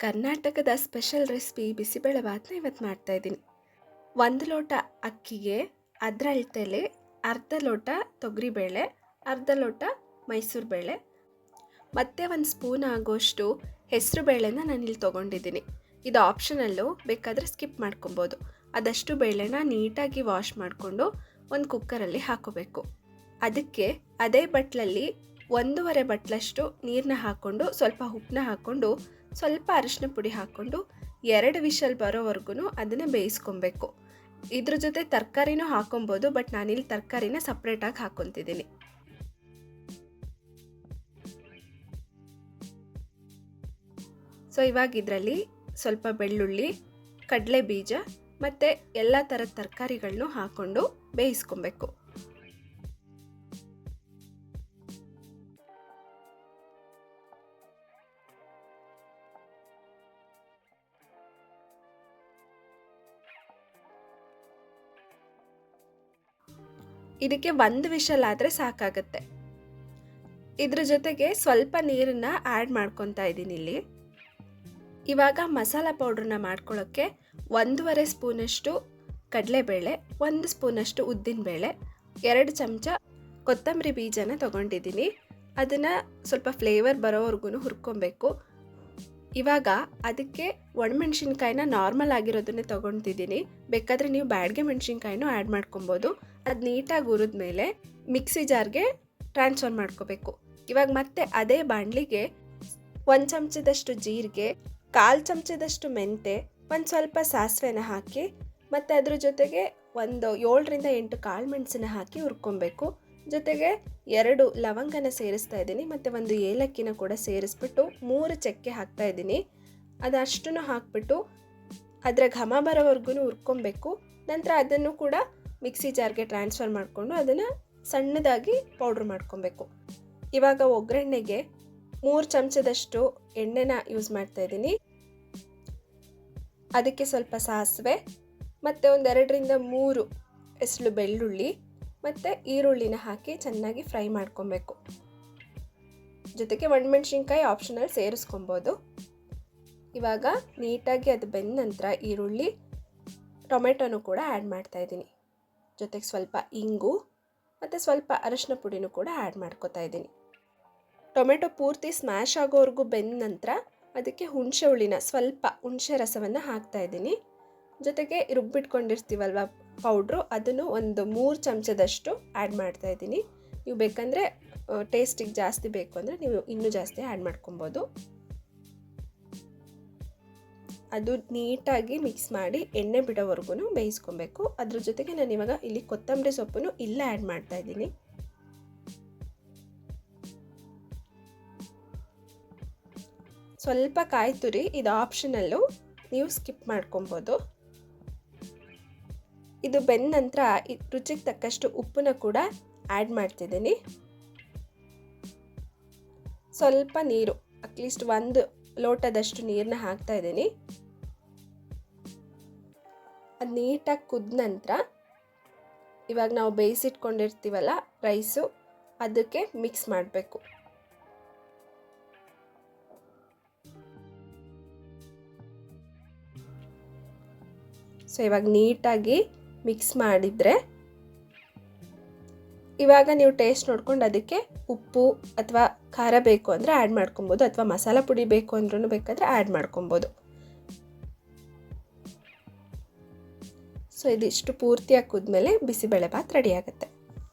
ಕರ್ನಾಟಕದ special recipe ಬಿಸಿಬೇಳೆಭಾತನ್ನ ಇವತ್ತು ಮಾಡ್ತಾಯಿದ್ದೀನಿ. 1 ಲೋಟ ಅಕ್ಕಿಗೆ ಅದರ ಅಳತೆಯಲ್ಲಿ ಅರ್ಧ ಲೋಟ ತೊಗರಿಬೇಳೆ, ಅರ್ಧ ಲೋಟ ಮೈಸೂರು ಬೇಳೆ ಮತ್ತು 1 ಸ್ಪೂನ್ ಆಗೋಷ್ಟು ಹೆಸರು ಬೇಳೆನ ನಾನಿಲ್ಲಿ ತೊಗೊಂಡಿದ್ದೀನಿ. ಇದು ಆಪ್ಷನಲ್ಲು, ಬೇಕಾದರೆ ಸ್ಕಿಪ್ ಮಾಡ್ಕೊಬೋದು. ಅದಷ್ಟು ಬೇಳೆನ ನೀಟಾಗಿ ವಾಶ್ ಮಾಡಿಕೊಂಡು ಒಂದು ಕುಕ್ಕರಲ್ಲಿ ಹಾಕೋಬೇಕು. ಅದಕ್ಕೆ ಅದೇ ಬಟ್ಲಲ್ಲಿ 1.5 ಬಟ್ಲಷ್ಟು ನೀರನ್ನ ಹಾಕ್ಕೊಂಡು ಸ್ವಲ್ಪ ಉಪ್ಪನ್ನ ಹಾಕ್ಕೊಂಡು ಸ್ವಲ್ಪ ಅರಿಶಿನ ಪುಡಿ ಹಾಕ್ಕೊಂಡು 2 ವಿಷಲ್ ಬರೋವರೆಗೂ ಅದನ್ನು ಬೇಯಿಸ್ಕೊಬೇಕು. ಇದ್ರ ಜೊತೆ ತರಕಾರಿನೂ ಹಾಕೊಬೋದು, ಬಟ್ ನಾನಿಲ್ಲಿ ತರಕಾರಿನ ಸಪ್ರೇಟಾಗಿ ಹಾಕ್ಕೊತಿದ್ದೀನಿ. ಸೊ ಇವಾಗ ಇದರಲ್ಲಿ ಸ್ವಲ್ಪ ಬೆಳ್ಳುಳ್ಳಿ, ಕಡಲೆ ಬೀಜ ಮತ್ತು ಎಲ್ಲ ಥರದ ತರಕಾರಿಗಳನ್ನೂ ಹಾಕ್ಕೊಂಡು ಬೇಯಿಸ್ಕೊಬೇಕು. ಇದಕ್ಕೆ 1 ವಿಷಲ್ ಆದರೆ ಸಾಕಾಗತ್ತೆ. ಇದ್ರ ಜೊತೆಗೆ ಸ್ವಲ್ಪ ನೀರನ್ನು ಆ್ಯಡ್ ಮಾಡ್ಕೊತಾ ಇದ್ದೀನಿ ಇಲ್ಲಿ. ಇವಾಗ ಮಸಾಲ ಪೌಡ್ರನ್ನ ಮಾಡ್ಕೊಳ್ಳೋಕ್ಕೆ 1.5 ಸ್ಪೂನಷ್ಟು ಕಡಲೆಬೇಳೆ, 1 ಸ್ಪೂನಷ್ಟು ಉದ್ದಿನಬೇಳೆ, 2 ಚಮಚ ಕೊತ್ತಂಬರಿ ಬೀಜನ ತೊಗೊಂಡಿದ್ದೀನಿ. ಅದನ್ನು ಸ್ವಲ್ಪ ಫ್ಲೇವರ್ ಬರೋವರೆಗೂ ಹುರ್ಕೊಬೇಕು. ಇವಾಗ ಅದಕ್ಕೆ ಒಣಮೆಣ್ಸಿನ್ಕಾಯಿನ ನಾರ್ಮಲ್ ಆಗಿರೋದನ್ನೇ ತೊಗೊತಿದ್ದೀನಿ. ಬೇಕಾದರೆ ನೀವು ಬ್ಯಾಡ್ಗೆ ಮೆಣಸಿನ್ಕಾಯಿನೂ ಆ್ಯಡ್ ಮಾಡ್ಕೊಬೋದು. ಅದು ನೀಟಾಗಿ ಹುರಿದ್ಮೇಲೆ ಮಿಕ್ಸಿ ಜಾರ್ಗೆ ಟ್ರಾನ್ಸ್ಫರ್ ಮಾಡ್ಕೋಬೇಕು. ಇವಾಗ ಮತ್ತೆ ಅದೇ ಬಾಣಲಿಗೆ 1 ಚಮಚದಷ್ಟು ಜೀರಿಗೆ, 1/4 ಚಮಚದಷ್ಟು ಮೆಂತೆ, ಒಂದು ಸ್ವಲ್ಪ ಸಾಸಿವೆನ ಹಾಕಿ ಮತ್ತು ಅದ್ರ ಜೊತೆಗೆ ಒಂದು 7ರಿಂದ 8 ಕಾಳು ಮೆಣಸನ್ನ ಹಾಕಿ ಹುರ್ಕೊಬೇಕು. ಜೊತೆಗೆ 2 ಲವಂಗನ ಸೇರಿಸ್ತಾ ಇದ್ದೀನಿ ಮತ್ತು 1 ಏಲಕ್ಕಿನ ಕೂಡ ಸೇರಿಸ್ಬಿಟ್ಟು 3 ಚಕ್ಕೆ ಹಾಕ್ತಾ ಇದ್ದೀನಿ. ಅದಷ್ಟನ್ನು ಹಾಕ್ಬಿಟ್ಟು ಅದರ ಘಮ ಬರೋವರೆಗೂ ಹುರ್ಕೊಬೇಕು. ನಂತರ ಅದನ್ನು ಕೂಡ ಮಿಕ್ಸಿ ಜಾರ್ಗೆ ಟ್ರಾನ್ಸ್ಫರ್ ಮಾಡಿಕೊಂಡು ಅದನ್ನು ಸಣ್ಣದಾಗಿ ಪೌಡ್ರ್ ಮಾಡ್ಕೊಬೇಕು. ಇವಾಗ ಒಗ್ಗರಣೆಗೆ 3 ಚಮಚದಷ್ಟು ಎಣ್ಣೆನ ಯೂಸ್ ಮಾಡ್ತಾ ಇದ್ದೀನಿ. ಅದಕ್ಕೆ ಸ್ವಲ್ಪ ಸಾಸಿವೆ ಮತ್ತು 2ರಿಂದ 3 ಎಸಳು ಬೆಳ್ಳುಳ್ಳಿ ಮತ್ತು ಈರುಳ್ಳಿನ ಹಾಕಿ ಚೆನ್ನಾಗಿ ಫ್ರೈ ಮಾಡ್ಕೊಬೇಕು. ಜೊತೆಗೆ ಒಣಮೆಣ್ಸಿನ್ಕಾಯಿ ಆಪ್ಷನಲ್ ಸೇರಿಸ್ಕೊಬೋದು. ಇವಾಗ ನೀಟಾಗಿ ಅದು ಬೆಂದ ನಂತರ ಈರುಳ್ಳಿ, ಟೊಮೆಟೊನೂ ಕೂಡ ಆ್ಯಡ್ ಮಾಡ್ತಾ ಇದ್ದೀನಿ. ಜೊತೆಗೆ ಸ್ವಲ್ಪ ಇಂಗು ಮತ್ತು ಸ್ವಲ್ಪ ಅರಿಶಿನ ಪುಡಿನೂ ಕೂಡ ಆ್ಯಡ್ ಮಾಡ್ಕೊತಾ ಇದ್ದೀನಿ. ಟೊಮೆಟೊ ಪೂರ್ತಿ ಸ್ಮ್ಯಾಶ್ ಆಗೋವರೆಗೂ ಬೆಂದ ನಂತರ ಅದಕ್ಕೆ ಹುಣಸೆ ರಸವನ್ನು ಹಾಕ್ತಾ ಇದ್ದೀನಿ. ಜೊತೆಗೆ ರುಬ್ಬಿಟ್ಕೊಂಡಿರ್ತೀವಲ್ವ ಪೌಡ್ರು, ಅದನ್ನು ಒಂದು 3 ಚಮಚದಷ್ಟು ಆ್ಯಡ್ ಮಾಡ್ತಾ ಇದ್ದೀನಿ. ನೀವು ಬೇಕಂದರೆ ಟೇಸ್ಟಿಗೆ ಜಾಸ್ತಿ ಬೇಕು ಅಂದರೆ ನೀವು ಇನ್ನೂ ಜಾಸ್ತಿ ಆ್ಯಡ್ ಮಾಡ್ಕೊಬೋದು. ಅದು ನೀಟಾಗಿ ಮಿಕ್ಸ್ ಮಾಡಿ ಎಣ್ಣೆ ಬಿಡೋವರೆಗೂ ಬೇಯಿಸ್ಕೊಬೇಕು. ಅದ್ರ ಜೊತೆಗೆ ನಾನು ಇವಾಗ ಇಲ್ಲಿ ಕೊತ್ತಂಬರಿ ಸೊಪ್ಪನ್ನು ಇಲ್ಲೇ ಆ್ಯಡ್ ಮಾಡ್ತಾ ಇದ್ದೀನಿ. ಸ್ವಲ್ಪ ಕಾಯಿ ತುರಿ, ಇದು ಆಪ್ಷನಲ್ಲು, ನೀವು ಸ್ಕಿಪ್ ಮಾಡ್ಕೊಬೋದು. ಇದು ಬೆಂದ ನಂತರ ರುಚಿಗೆ ತಕ್ಕಷ್ಟು ಉಪ್ಪನ್ನ ಕೂಡ ಆ್ಯಡ್ ಮಾಡ್ತಿದ್ದೀನಿ. ಸ್ವಲ್ಪ ನೀರು, ಅಟ್ಲೀಸ್ಟ್ 1 ಲೋಟದಷ್ಟು ನೀರನ್ನ ಹಾಕ್ತಾ ಇದ್ದೀನಿ. ಅದು ನೀಟಾಗಿ ಕುದ್ದ ನಂತರ ಇವಾಗ ನಾವು ಬೇಯಿಸಿಟ್ಕೊಂಡಿರ್ತೀವಲ್ಲ ರೈಸು, ಅದಕ್ಕೆ ಮಿಕ್ಸ್ ಮಾಡಬೇಕು. ಸೊ ಇವಾಗ ನೀಟಾಗಿ ಮಿಕ್ಸ್ ಮಾಡಿದರೆ ಇವಾಗ ನೀವು ಟೇಸ್ಟ್ ನೋಡ್ಕೊಂಡು ಅದಕ್ಕೆ ಉಪ್ಪು ಅಥವಾ ಖಾರ ಬೇಕು ಅಂದರೆ ಆ್ಯಡ್ ಮಾಡ್ಕೊಬೋದು, ಅಥವಾ ಮಸಾಲ ಪುಡಿ ಬೇಕು ಅಂದ್ರೂ ಬೇಕಾದರೆ ಆ್ಯಡ್ ಮಾಡ್ಕೊಬೋದು. ಸೊ ಇದಿಷ್ಟು ಪೂರ್ತಿಯಾಗಿ ಕುದ್ಮೇಲೆ ಬಿಸಿಬೇಳೆಭಾತ್ ರೆಡಿ ಆಗುತ್ತೆ.